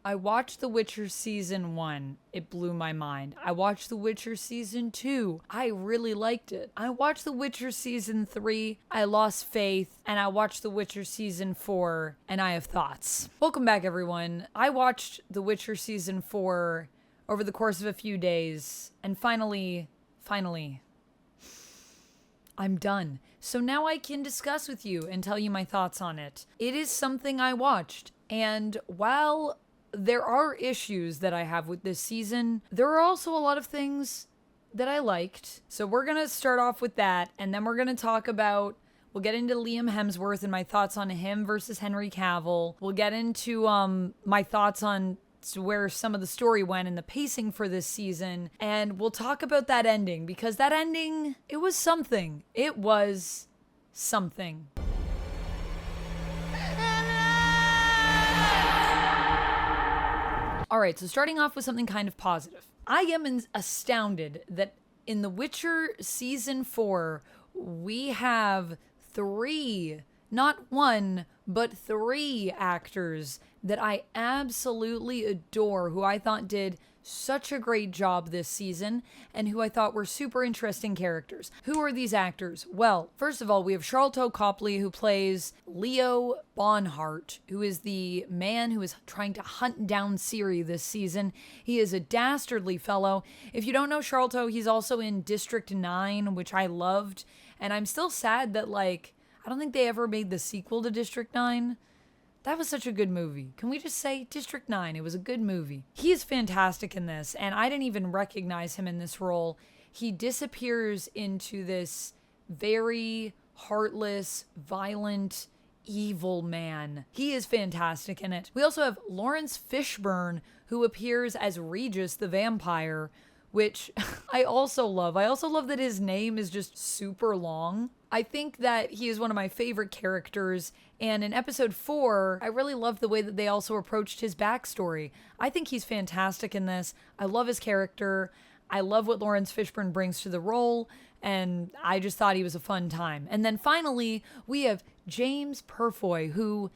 I watched The Witcher Season 1. It blew my mind. I watched The Witcher Season 2. I really liked it. I watched The Witcher Season 3. I lost faith. And I watched The Witcher Season 4. And I have thoughts. Welcome back, everyone. I watched The Witcher Season 4 over the course of a few days. And finally, I'm done. So now I can discuss with you and tell you my thoughts on it. It is something I watched. And while there are issues that I have with this season, there are also a lot of things that I liked. So we're going to start off with that. And then we're going to talk about, we'll get into Liam Hemsworth and my thoughts on him versus Henry Cavill. We'll get into my thoughts on where some of the story went and the pacing for this season. And we'll talk about that ending, because that ending, it was something. It was something. All right, so starting off with something kind of positive. I am astounded that in The Witcher Season 4, we have 3, not 1, but 3 actors that I absolutely adore, who I thought did such a great job this season, and who I thought were super interesting characters. Who are these actors? Well, first of all, we have Sharlto Copley, who plays Leo Bonhart, who is the man who is trying to hunt down Ciri this season. He is a dastardly fellow. If you don't know Sharlto, he's also in District 9, which I loved, and I'm still sad that, I don't think they ever made the sequel to District 9. That was such a good movie. Can we just say District 9? It was a good movie. He is fantastic in this, and I didn't even recognize him in this role. He disappears into this very heartless, violent, evil man. He is fantastic in it. We also have Lawrence Fishburne, who appears as Regis the vampire, which I also love. I also love that his name is just super long. I think that he is one of my favorite characters, and in episode 4, I really loved the way that they also approached his backstory. I think he's fantastic in this. I love his character. I love what Lawrence Fishburne brings to the role, and I just thought he was a fun time. And then finally, we have James Purfoy, who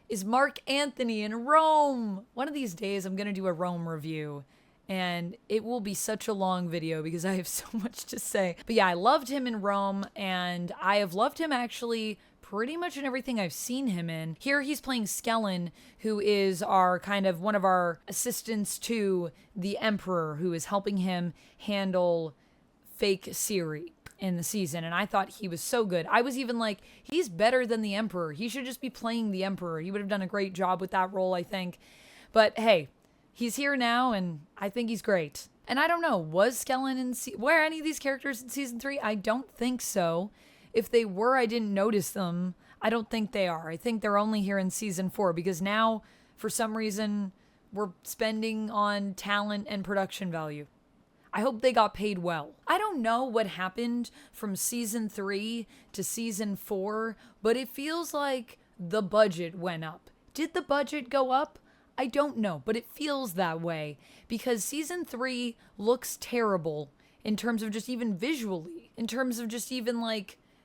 is Mark Anthony in Rome. One of these days, I'm going to do a Rome review. And it will be such a long video because I have so much to say. But yeah, I loved him in Rome, and I have loved him actually pretty much in everything I've seen him in. Here he's playing Skellen, who is our kind of one of our assistants to the Emperor, who is helping him handle fake Ciri in the season. And I thought he was so good. I was even like, he's better than the Emperor. He should just be playing the Emperor. He would have done a great job with that role, I think. But hey, he's here now, and I think he's great. And I don't know, was Skellen in were any of these characters in season 3? I don't think so. If they were, I didn't notice them. I don't think they are. I think they're only here in season 4, because now, for some reason, we're spending on talent and production value. I hope they got paid well. I don't know what happened from season 3 to season 4, but it feels like the budget went up. Did the budget go up? I don't know, but it feels that way, because season 3 looks terrible in terms of just even visually, in terms of just even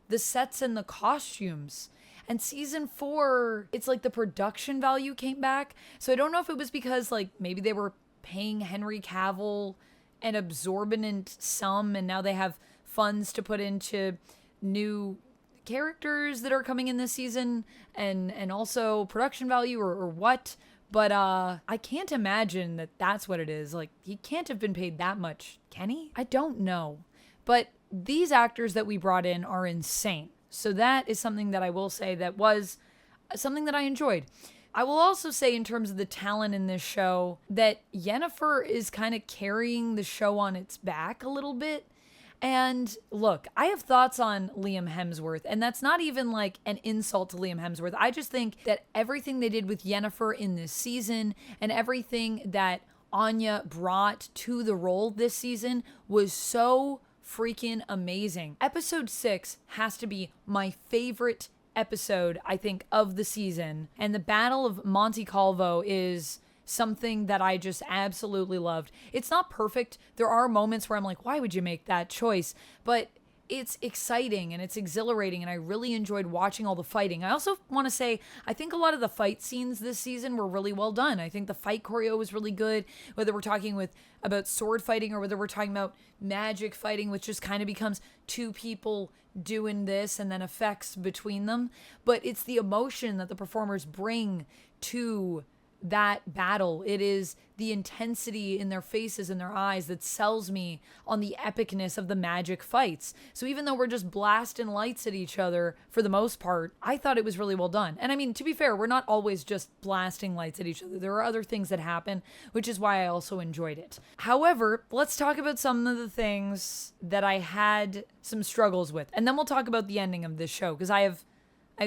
the sets and the costumes. And season 4, it's like the production value came back. So I don't know if it was because maybe they were paying Henry Cavill an exorbitant sum, and now they have funds to put into new characters that are coming in this season, and also production value or what. But I can't imagine that that's what it is. He can't have been paid that much, can he? I don't know. But these actors that we brought in are insane. So that is something that I will say that was something that I enjoyed. I will also say, in terms of the talent in this show, that Yennefer is kind of carrying the show on its back a little bit. And look, I have thoughts on Liam Hemsworth, and that's not even an insult to Liam Hemsworth. I just think that everything they did with Yennefer in this season, and everything that Anya brought to the role this season, was so freaking amazing. Episode 6 has to be my favorite episode, I think, of the season. And the Battle of Monte Calvo is something that I just absolutely loved. It's not perfect. There are moments where I'm like, why would you make that choice? But it's exciting and it's exhilarating, and I really enjoyed watching all the fighting. I also want to say, I think a lot of the fight scenes this season were really well done. I think the fight choreo was really good, whether we're talking about sword fighting or whether we're talking about magic fighting, which just kind of becomes two people doing this and then effects between them. But it's the emotion that the performers bring to that battle. It is the intensity in their faces and their eyes that sells me on the epicness of the magic fights. So even though we're just blasting lights at each other for the most part, I thought it was really well done. And I mean, to be fair, we're not always just blasting lights at each other. There are other things that happen, which is why I also enjoyed it. However, let's talk about some of the things that I had some struggles with. And then we'll talk about the ending of this show, because I have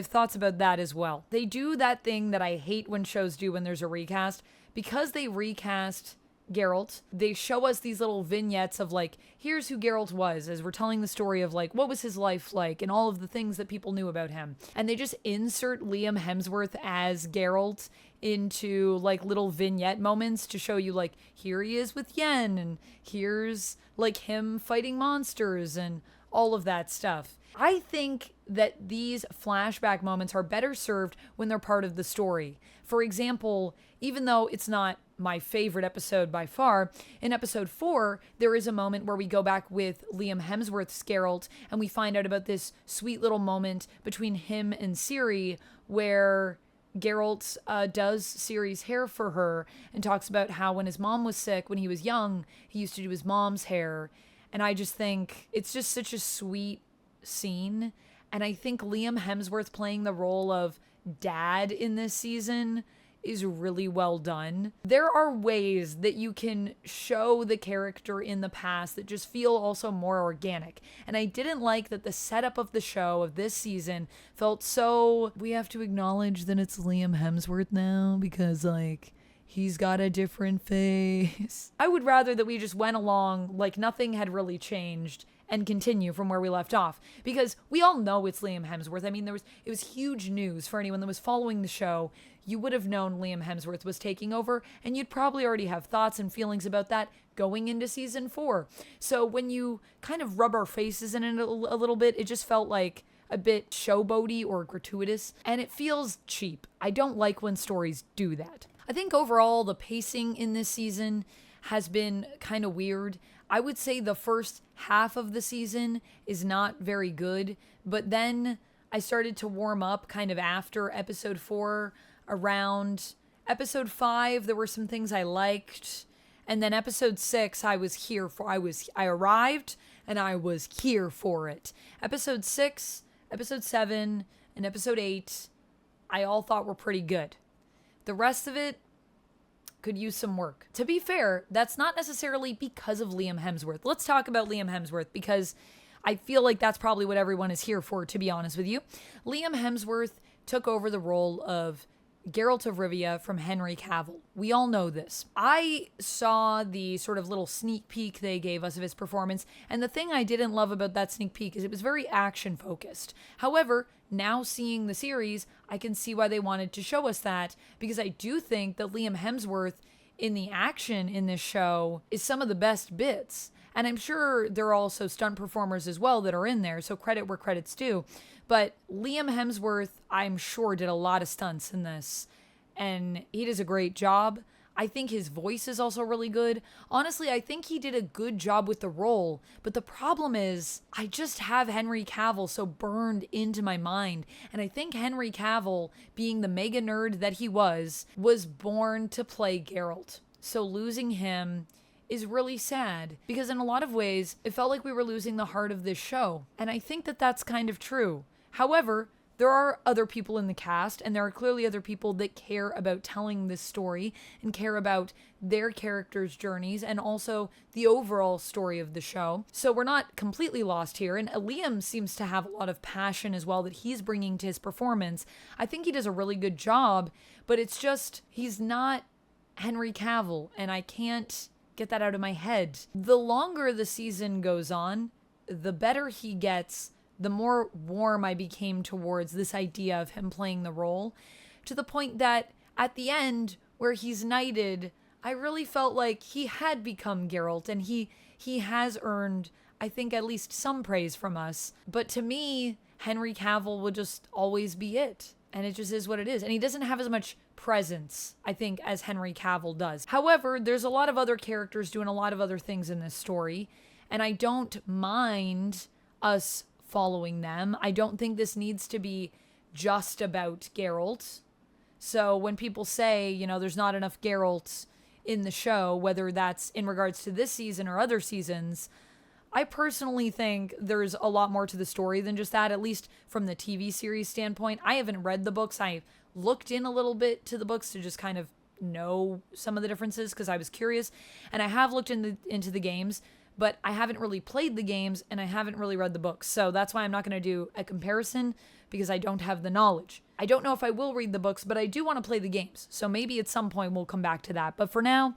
thoughts about that as well. They do that thing that I hate when shows do when there's a recast. Because they recast Geralt, they show us these little vignettes of like, here's who Geralt was, as we're telling the story of like, what was his life like and all of the things that people knew about him. And they just insert Liam Hemsworth as Geralt into like little vignette moments to show you like, here he is with Yen, and here's like him fighting monsters and all of that stuff. I think that these flashback moments are better served when they're part of the story. For example, even though it's not my favorite episode by far, in episode 4, there is a moment where we go back with Liam Hemsworth's Geralt and we find out about this sweet little moment between him and Ciri where Geralt does Ciri's hair for her and talks about how when his mom was sick, when he was young, he used to do his mom's hair. And I just think it's just such a sweet scene. And I think Liam Hemsworth playing the role of dad in this season is really well done. There are ways that you can show the character in the past that just feel also more organic. And I didn't like that the setup of the show of this season felt so, we have to acknowledge that it's Liam Hemsworth now because like he's got a different face. I would rather that we just went along like nothing had really changed and continue from where we left off, because we all know it's Liam Hemsworth. I mean, it was huge news for anyone that was following the show. You would have known Liam Hemsworth was taking over, and you'd probably already have thoughts and feelings about that going into season 4. So when you kind of rub our faces in it a little bit, it just felt like a bit showboaty or gratuitous, and it feels cheap. I don't like when stories do that. I think overall the pacing in this season has been kind of weird. I would say the first half of the season is not very good, but then I started to warm up kind of after episode 4. Around episode 5, there were some things I liked, and then episode 6, I arrived and I was here for it. Episode 6, episode 7, and episode 8, I all thought were pretty good. The rest of it could use some work. To be fair, that's not necessarily because of Liam Hemsworth. Let's talk about Liam Hemsworth because I feel like that's probably what everyone is here for, to be honest with you. Liam Hemsworth took over the role of Geralt of Rivia from Henry Cavill. We all know this. I saw the sort of little sneak peek they gave us of his performance, and the thing I didn't love about that sneak peek is it was very action focused. However, now seeing the series, I can see why they wanted to show us that, because I do think that Liam Hemsworth in the action in this show is some of the best bits. And I'm sure there are also stunt performers as well that are in there, so credit where credit's due. But Liam Hemsworth, I'm sure, did a lot of stunts in this, and he does a great job. I think his voice is also really good. Honestly, I think he did a good job with the role, but the problem is I just have Henry Cavill so burned into my mind, and I think Henry Cavill, being the mega nerd that he was born to play Geralt. So losing him is really sad, because in a lot of ways, it felt like we were losing the heart of this show, and I think that that's kind of true. However, there are other people in the cast, and there are clearly other people that care about telling this story and care about their characters' journeys and also the overall story of the show. So we're not completely lost here, and Liam seems to have a lot of passion as well that he's bringing to his performance. I think he does a really good job, but it's just, he's not Henry Cavill, and I can't get that out of my head. The longer the season goes on, the better he gets, the more warm I became towards this idea of him playing the role, to the point that at the end, where he's knighted, I really felt like he had become Geralt, and he has earned, I think, at least some praise from us. But to me, Henry Cavill will just always be it. And it just is what it is. And he doesn't have as much presence, I think, as Henry Cavill does. However, there's a lot of other characters doing a lot of other things in this story. And I don't mind us following them. I don't think this needs to be just about Geralt. So when people say, you know, there's not enough Geralt in the show, whether that's in regards to this season or other seasons, I personally think there's a lot more to the story than just that, at least from the TV series standpoint. I haven't read the books. I looked in a little bit to the books to just kind of know some of the differences because I was curious. And I have looked into the games, but I haven't really played the games and I haven't really read the books. So that's why I'm not going to do a comparison because I don't have the knowledge. I don't know if I will read the books, but I do want to play the games. So maybe at some point we'll come back to that. But for now,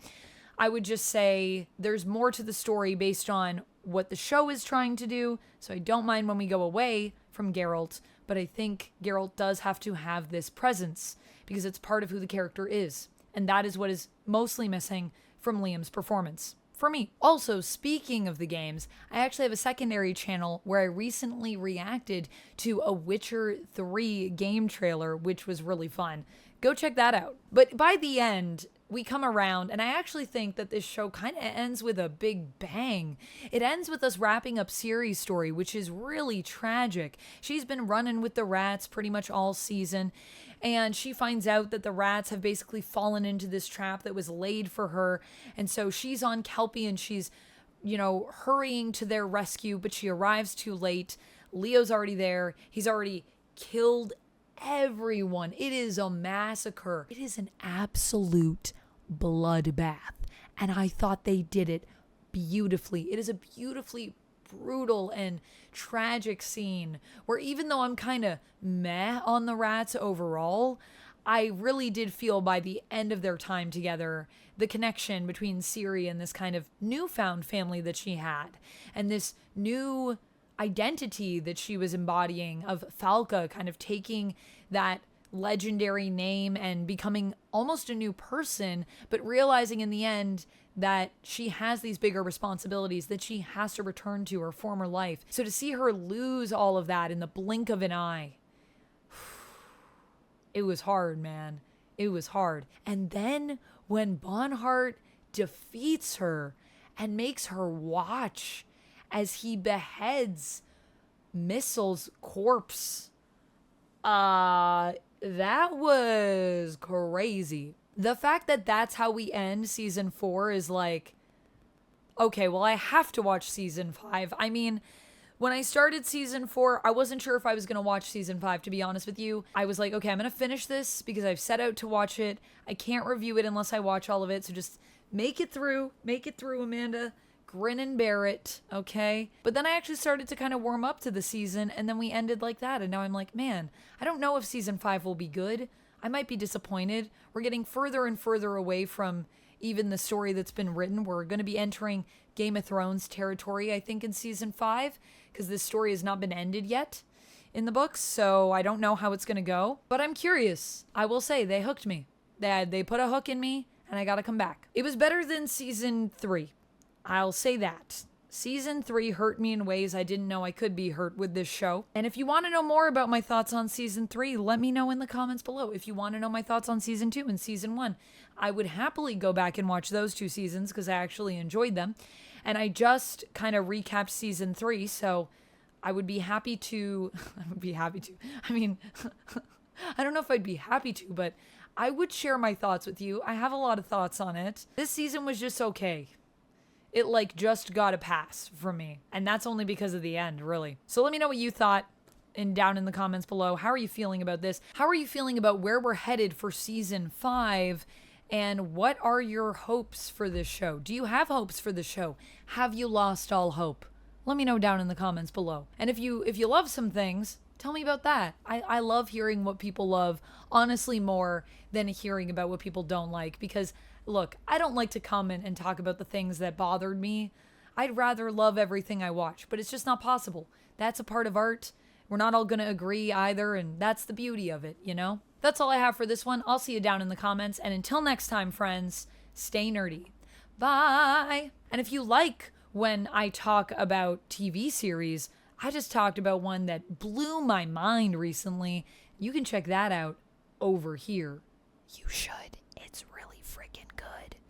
I would just say there's more to the story based on what the show is trying to do. So I don't mind when we go away from Geralt, but I think Geralt does have to have this presence because it's part of who the character is. And that is what is mostly missing from Liam's performance. For me. Also, speaking of the games, I actually have a secondary channel where I recently reacted to a Witcher 3 game trailer, which was really fun. Go check that out. But by the end, we come around, and I actually think that this show kind of ends with a big bang. It ends with us wrapping up Ciri's story, which is really tragic. She's been running with the rats pretty much all season, and she finds out that the rats have basically fallen into this trap that was laid for her, and so she's on Kelpie, and she's, you know, hurrying to their rescue, but she arrives too late. Leo's already there. He's already killed everyone. It is a massacre. It is an absolute bloodbath. And I thought they did it beautifully. It is a beautifully brutal and tragic scene where even though I'm kind of meh on the rats overall, I really did feel by the end of their time together, the connection between Ciri and this kind of newfound family that she had and this new identity that she was embodying of Falca, kind of taking that legendary name and becoming almost a new person, but realizing in the end that she has these bigger responsibilities that she has to return to her former life. So to see her lose all of that in the blink of an eye, it was hard, man. It was hard. And then when Bonhart defeats her and makes her watch as he beheads Missel's corpse, that was crazy. The fact that that's how we end season 4 is like, okay, well, I have to watch season 5. I mean, when I started season 4, I wasn't sure if I was going to watch season 5, to be honest with you. I was like, okay, I'm going to finish this because I've set out to watch it. I can't review it unless I watch all of it. So just make it through, Amanda. Grin and bear it, okay? But then I actually started to kind of warm up to the season, and then we ended like that. And now I'm like, man, I don't know if season 5 will be good. I might be disappointed. We're getting further and further away from even the story that's been written. We're going to be entering Game of Thrones territory, I think, in season 5, because this story has not been ended yet in the books, so I don't know how it's going to go. But I'm curious. I will say, they hooked me. They put a hook in me, and I got to come back. It was better than season 3. I'll say that. Season 3 hurt me in ways I didn't know I could be hurt with this show. And if you want to know more about my thoughts on season 3, let me know in the comments below. If you want to know my thoughts on season 2 and season 1, I would happily go back and watch those 2 seasons because I actually enjoyed them. And I just kind of recapped season 3, so I would be happy to. I mean, I don't know if I'd be happy to, but I would share my thoughts with you. I have a lot of thoughts on it. This season was just okay. It like just got a pass from me. And that's only because of the end, really. So let me know what you thought down in the comments below. How are you feeling about this? How are you feeling about where we're headed for season 5? And what are your hopes for this show? Do you have hopes for the show? Have you lost all hope? Let me know down in the comments below. And if you love some things, tell me about that. I love hearing what people love, honestly, more than hearing about what people don't like, because look, I don't like to comment and talk about the things that bothered me. I'd rather love everything I watch, but it's just not possible. That's a part of art. We're not all going to agree either, and that's the beauty of it, you know? That's all I have for this one. I'll see you down in the comments, and until next time, friends, stay nerdy. Bye! And if you like when I talk about TV series, I just talked about one that blew my mind recently. You can check that out over here. You should.